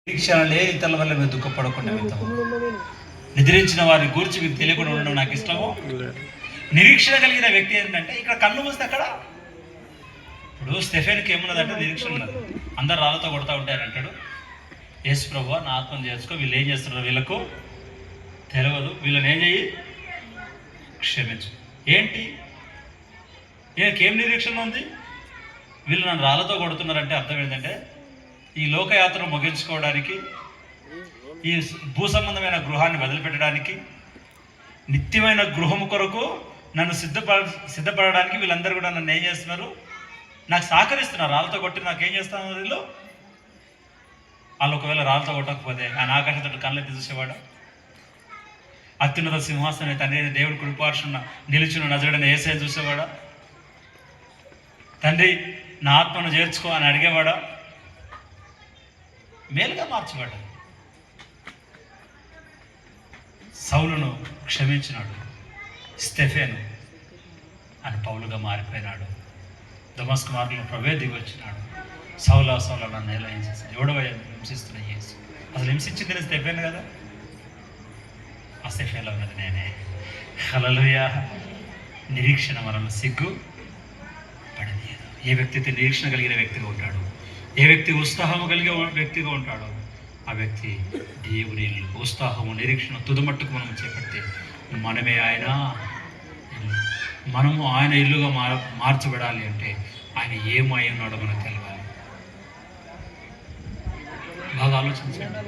నిరీక్షణ లేని ఇతరుల వల్ల మీరు దుఃఖపడకుండా వెళ్తాము. నిద్రించిన వారి గురించి మీకు తెలియకుండా ఉండడం నాకు ఇష్టము. నిరీక్షణ కలిగిన వ్యక్తి ఏంటంటే ఇక్కడ కళ్ళు మూస్తే అక్కడ ఇప్పుడు స్టెఫెన్కి ఏమున్నదంటే నిరీక్షణ ఉన్నది. అందరు రాళ్ళతో కొడతా ఉంటారు అంటాడు. యేసు ప్రభువా నా ఆత్మను చేర్చుకో, వీళ్ళు ఏం చేస్తున్నారు వీళ్ళకు తెలియదు, వీళ్ళని ఏం చెయ్యి క్షమించు. ఏంటి ఏం నిరీక్షణ ఉంది? వీళ్ళు నన్ను రాళ్ళతో కొడుతున్నారంటే అర్థం ఏంటంటే ఈ లోకయాత్ర ముగించుకోవడానికి, ఈ భూ సంబంధమైన గృహాన్ని వదిలిపెట్టడానికి, నిత్యమైన గృహము కొరకు నన్ను సిద్ధపడడానికి వీళ్ళందరూ కూడా నన్ను ఏం చేస్తున్నారు? నాకు సహకరిస్తున్నారు. రాళ్ళతో కొట్టి నాకు ఏం చేస్తున్నారు వీళ్ళు? వాళ్ళు ఒకవేళ రాళ్ళతో కొట్టకపోతే ఆయన ఆకాశంతో కళ్ళెత్తి చూసేవాడు. అత్యున్నత సింహాసనం తండ్రి దేవుడి కుడిపార్శ్వన నిలుచున్న నజరుడైన యేసయ్యను చూసేవాడా? తండ్రి నా ఆత్మను చేర్చుకో అని అడిగేవాడా? మేలుగా మార్చబడ్డా. సౌలును క్షమించినాడు. స్టెఫెను అని పౌలుగా మారిపోయినాడు. దమస్కు మార్గంలో ప్రభే దిగి వచ్చినాడు. సౌలా నన్ను ఎలా హింసిస్తాను, ఎవడవయ్యా హింసిస్తున్న యేసు. అసలు హింసించింది స్టెఫెన్ కదా, ఆ స్టెఫెన్లో ఉన్నది నేనే. హల్లెలూయా. నిరీక్షణ మనల్ని సిగ్గు పడనీయదు. ఏ వ్యక్తి అయితే నిరీక్షణ కలిగిన వ్యక్తిగా ఉంటాడు, ఏ వ్యక్తి ఉత్సాహము కలిగే వ్యక్తిగా ఉంటాడో ఆ వ్యక్తి దేవుని ఉత్సాహము నిరీక్షణ తుదమట్టుకు మనం చేపడితే మనమే మనము ఆయన ఇల్లుగా మార్చబడాలి అంటే ఆయన ఏమై ఉన్నాడో మనకు తెలియాలి. బాగా ఆలోచించండి.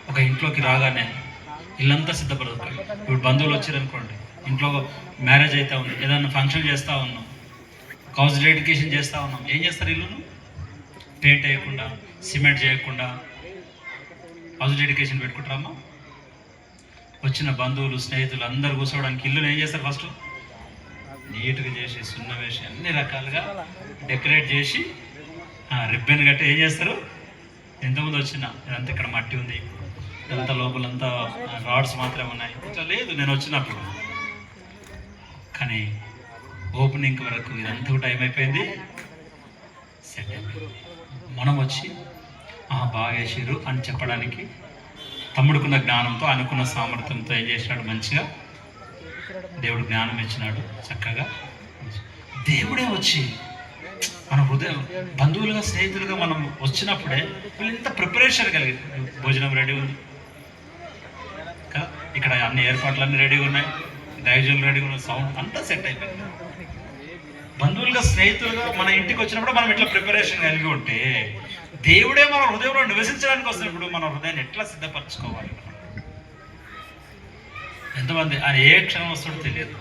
ఒక ఇంట్లోకి రాగానే ఇల్లంతా సిద్ధపడతారు. ఇప్పుడు బంధువులు వచ్చారనుకోండి, ఇంట్లో మ్యారేజ్ అవుతా ఉంది, ఏదన్నా ఫంక్షన్ చేస్తూ ఉన్నాం, హౌస్ డెడికేషన్ చేస్తూ ఉన్నాం, ఏం చేస్తారు? ఇల్లును పెయింట్ వేయకుండా, సిమెంట్ చేయకుండా హౌస్ డెడికేషన్ పెట్టుకుంటారమ్మా. వచ్చిన బంధువులు స్నేహితులు అందరూ కూర్చోవడానికి ఇల్లును ఏం చేస్తారు? ఫస్ట్ నీట్గా చేసి సున్నం వేసి అన్ని రకాలుగా డెకరేట్ చేసి రిబ్బన్ కట్టి ఏం చేస్తారు? ఎంతమంది వచ్చినా ఇదంతా ఇక్కడ మట్టి ఉంది, ఇదంతా లోపలంతా రాడ్స్ మాత్రమే ఉన్నాయి, ఇట్లా లేదు నేను వచ్చినప్పుడు. కానీ ఓపెనింగ్ వరకు ఇదంతా టైం అయిపోయింది, సెట్ అయిపోయింది. మనం వచ్చి బాగా వేసారు అని చెప్పడానికి తమ్ముడుకున్న జ్ఞానంతో, అనుకున్న సామర్థ్యంతో ఏం చేసినాడు? మంచిగా దేవుడు జ్ఞానం ఇచ్చినాడు. చక్కగా దేవుడే వచ్చి మన హృదయం బంధువులుగా స్నేహితులుగా మనం వచ్చినప్పుడే వీళ్ళు ఇంత ప్రిపరేషన్ కలిగి, భోజనం రెడీ ఉంది కదా, ఇక్కడ అన్ని ఏర్పాట్లన్నీ రెడీగా ఉన్నాయి, దైవజనులు రెడీగా ఉన్నాయి, సౌండ్ అంతా సెట్ అయిపోయింది. బంధువులుగా స్నేహితులుగా మన ఇంటికి వచ్చినప్పుడు మనం ఇట్లా ప్రిపరేషన్ కలిగి ఉంటే దేవుడే మన హృదయంలో నివసించడానికి వస్తున్నప్పుడు మన హృదయాన్ని ఎట్లా సిద్ధపరచుకోవాలి? ఎంతమంది ఆయన ఏ క్షణం వస్తాడో తెలియదు.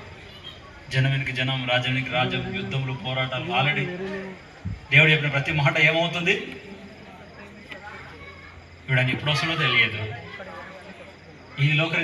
జనమునికి జనం, రాజ్యానికి రాజ్యం, యుద్ధములు, పోరాటాలు. ఆల్రెడీ దేవుడు చెప్పిన ప్రతి మాట ఏమవుతుంది? ఇప్పుడు ఆయన ఎప్పుడు వస్తాడో తెలియదు. ఈ లోక